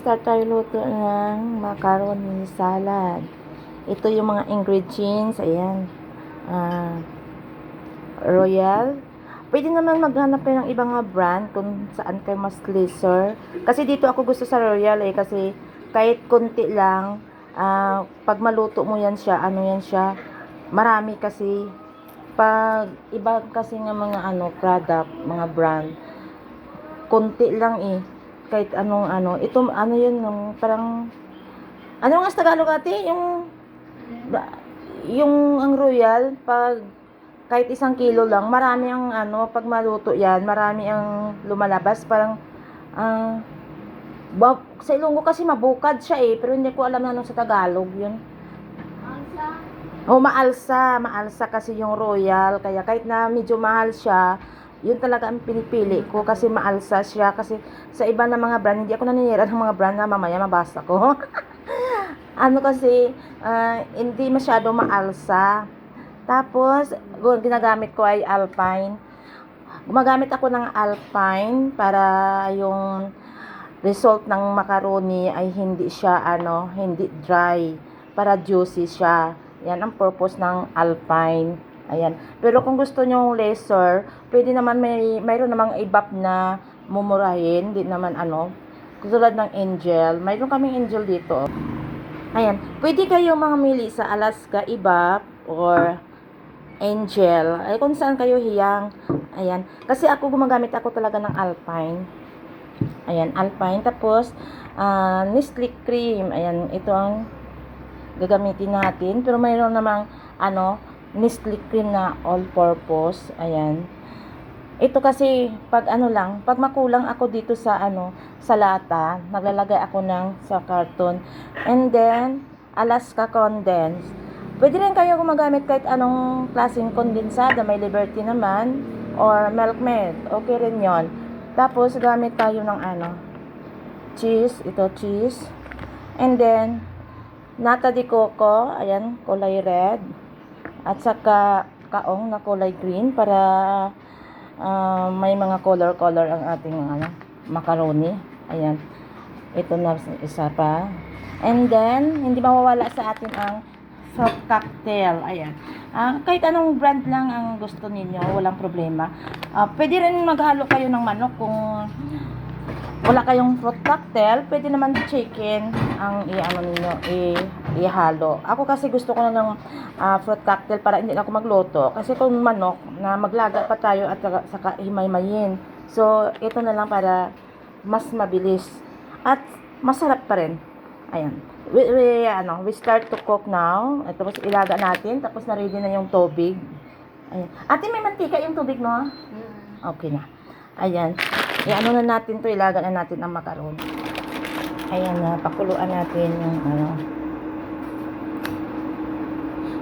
mag-start tayo luto ng macaroni salad. Ito yung mga ingredients. Ayan. Royal. Pwede naman maghanap kayo ng ibang mga brand kung saan kayo mas pleaser. Kasi dito ako gusto sa Royal kasi kahit konti lang, pag maluto mo yan siya, marami kasi. Pag iba kasi nga mga product, mga brand, konti lang kahit ito yun yung parang nga sa Tagalog ate yung ang Royal pag kahit 1 kilo lang marami ang pag maluto yan marami ang lumalabas parang sa Ilonggo kasi mabukad siya pero hindi ko alam na sa Tagalog yun. Maalsa kasi yung Royal kaya kahit na medyo mahal siya yun talaga ang pinipili ko kasi maalsa siya kasi sa iba na mga brand hindi ako naninira ng mga brand na mamaya mabasa ko kasi hindi masyado maalsa. Tapos ginagamit ko ay Alpine. Gumagamit ako ng Alpine para yung result ng macaroni ay hindi siya hindi dry, para juicy siya. Yan ang purpose ng Alpine. Ayan. Pero kung gusto nyo lesser, pwede naman mayroon namang ibap na mumurahin, hindi naman tulad ng Angel. Mayroon kaming Angel dito. Ayan. Pwede kayong mamili sa Alaska ibap or Angel. Ay kung saan kayo hiyang. Ayan. Kasi gumagamit ako talaga ng Alpine. Ayan, Alpine. Tapos Nestle cream. Ayan, ito ang gagamitin natin. Pero mayroon namang Nestle cream na all purpose. Ayan. Ito kasi pag pag makulang ako dito sa sa lata, naglalagay ako sa karton. And then Alaska condensed. Pwede rin kayo gumagamit kahit anong klaseng kondensada, may Liberty naman or Milkmaid. Okay rin 'yon. Tapos gamit tayo ng cheese, ito cheese. And then nata de coco, ayan, kulay red. At saka kaong na kulay green para may mga color ang ating macaroni. Ayan. Ito na isa pa. And then hindi mawawala sa atin ang fruit cocktail. Ayan. Kahit anong brand lang ang gusto ninyo, walang problema. Pwede rin maghalo kayo ng manok kung wala kayong fruit cocktail, pwede naman chicken ang ninyo, ihalo. Ako kasi gusto ko na ng fruit cocktail para hindi na ako magluto. Kasi kung manok, na maglaga pa tayo at saka himay-mayin. So, ito na lang para mas mabilis. At masarap pa rin. Ayan. We start to cook now. Tapos ilaga natin. Tapos na-ready na yung tubig. Ayan. Ate, may mantika yung tubig mo? Okay na. Ayan. Na natin to, ilaga na natin ang macaroni. Ayan na, pakuluan natin yung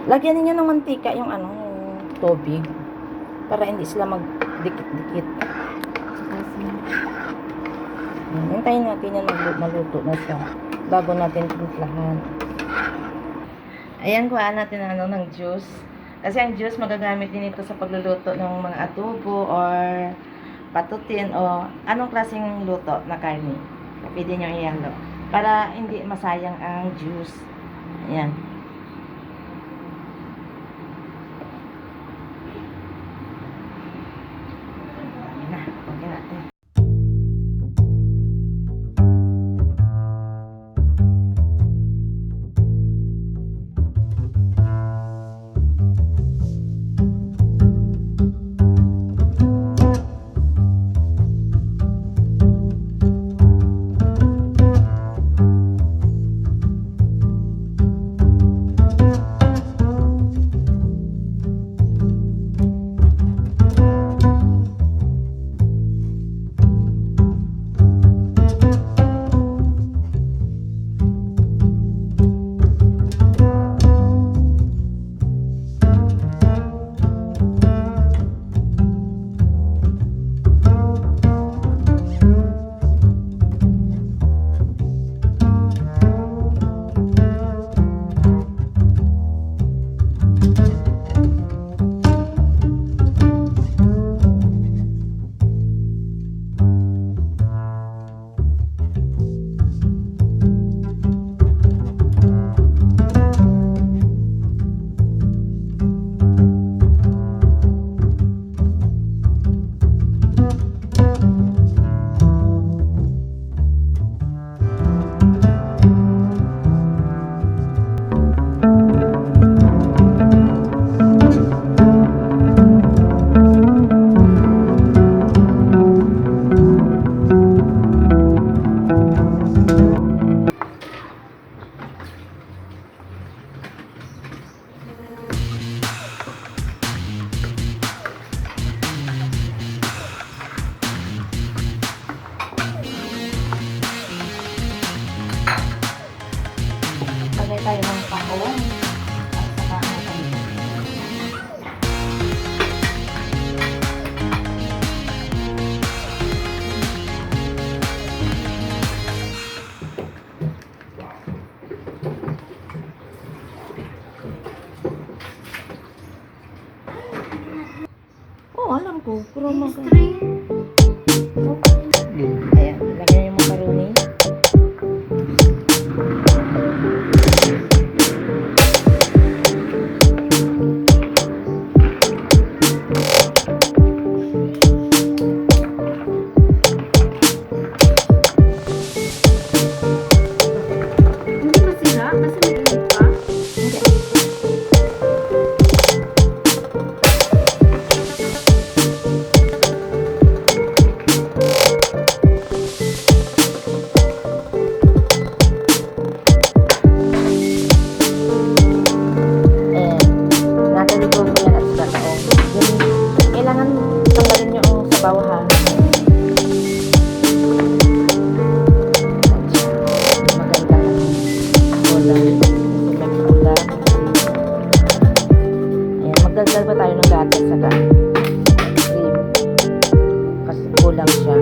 Lagyan niyo ng mantika yung yung tubig para hindi sila magdikit-dikit. Hintayin natin yan maluto na siya bago natin timplahan. Ayan, kuhaan natin ng juice. Kasi ang juice magagamit din ito sa pagluluto ng mga adobo or patutin o anong klaseng luto na karne. Pwede nyo ihalo para hindi masayang ang juice. Ayan. Okay natin. alam ko. Pero History. Ayan, lagyan yung macaroni. Hindi ba sira? Kasi may init pa. Hindi. Ayan. Natalikod ko yan at tataong. Kailangan tanggalin nyo ang sabaw ha. Maganda lang. Ulam. Kasi may ulam. Ayan. Magdagdag pa tayo ng gatas saka cream. Kasi kulang siya.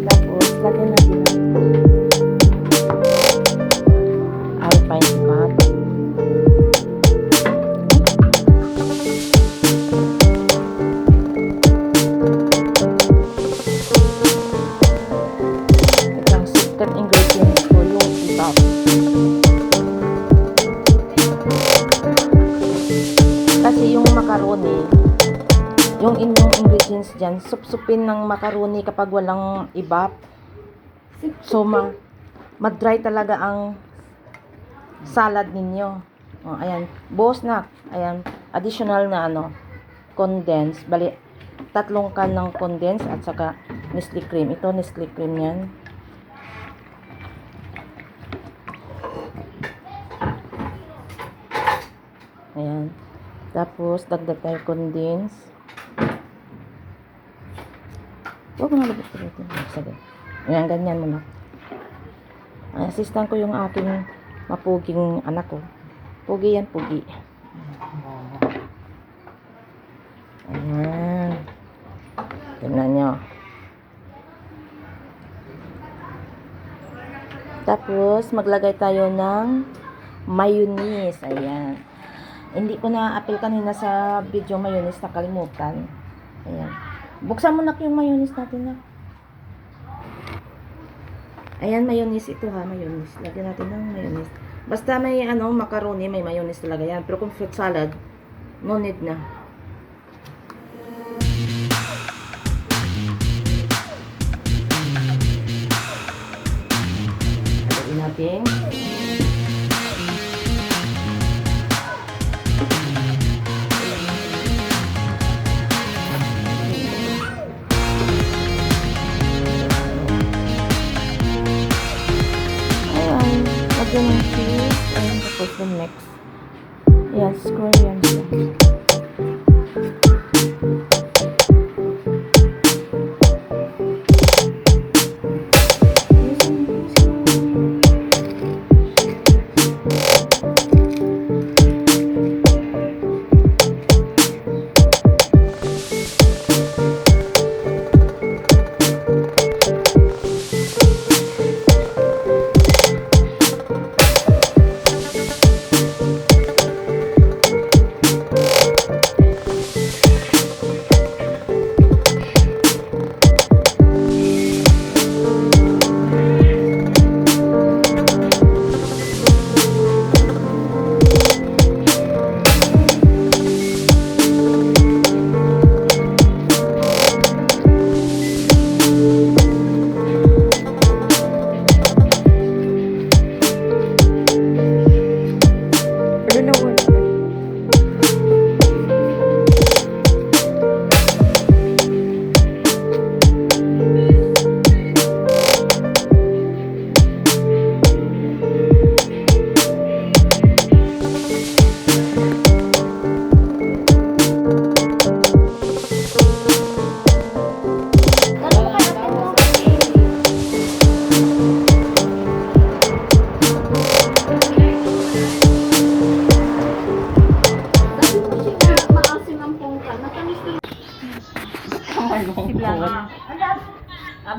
Tapos, lagyan natin ng alpine fat. Ito ang secret ingredients ko, yung sitaw. Kasi yung macaroni, yung inyong ingredients dyan, supsupin ng macaroni kapag walang ibap. So, ma-dry talaga ang salad ninyo. O, ayan. Buhos na. Ayan. Additional na condense. Bali, 3 can ng condense at saka Nestle cream. Ito, Nestle cream yan. Ayan. Tapos, dagdag tayo condense. Huwag mo nalabot ko ito. Sige. Ayan, ganyan muna. Ay, assistant ko yung aking mapuging anak ko. Pugi yan, pugi. Ayan. Tingnan nyo. Tapos, maglagay tayo ng mayonnaise. Ayan. Hindi ko na-appeal kanina sa video mayonnaise, nakalimutan. Ayan. Buksan mo na yung mayonnaise natin na. Ayan, mayonnaise ito ha, mayonnaise. Lagyan natin ng mayonnaise. Basta may macaroni, may mayonnaise talaga yan. Pero kung fruit salad, no need na. Lagyan natin. Lagyan ng cheese. Ayan, tapos yung mix. Ayan, square yan siya.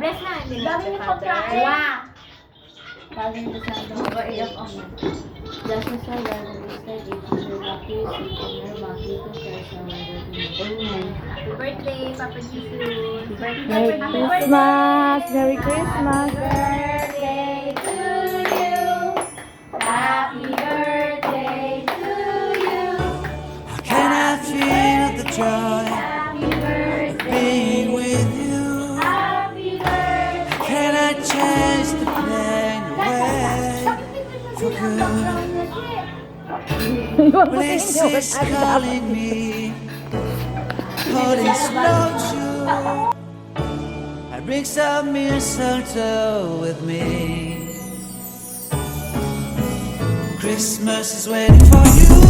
Bless na. Dami niyo pagkain. Wow. Dami niyo sa mga iyak ako. Just sa lalo, Mr. J. Lucky, Super Lucky, Happy birthday, Papa Jesus. Merry Christmas! Merry Christmas! Birthday to you. Happy birthday to you. Can I feel the joy Happy birthday. being with you? Happy birthday. Can I chase the pain away for good? Bliss is calling me, holding slow to. I bring some mistletoe with me. Christmas is waiting for you.